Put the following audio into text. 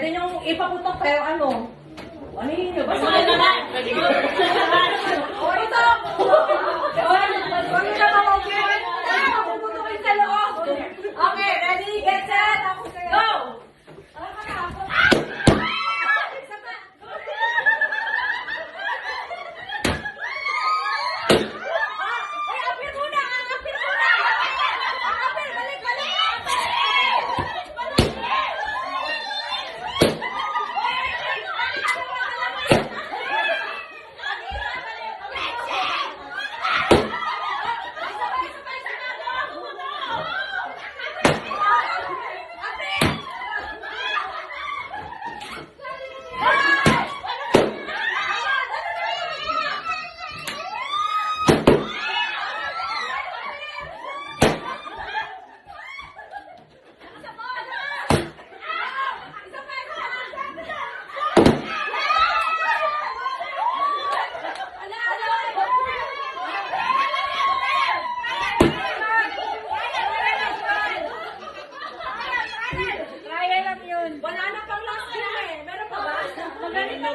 Pwede niyong ipaputok pero ano? Ano yun yun? Basta Pwede naman. O ito! Ano na mamagyan? Puputukin sa loob. Okay, ready, get set, go! Isa pa. Ay, apir muna! Apir muna! Apir, balik, balik! Kaya lang yun. Wala na pang last game eh. Meron pa ba? Magaling na.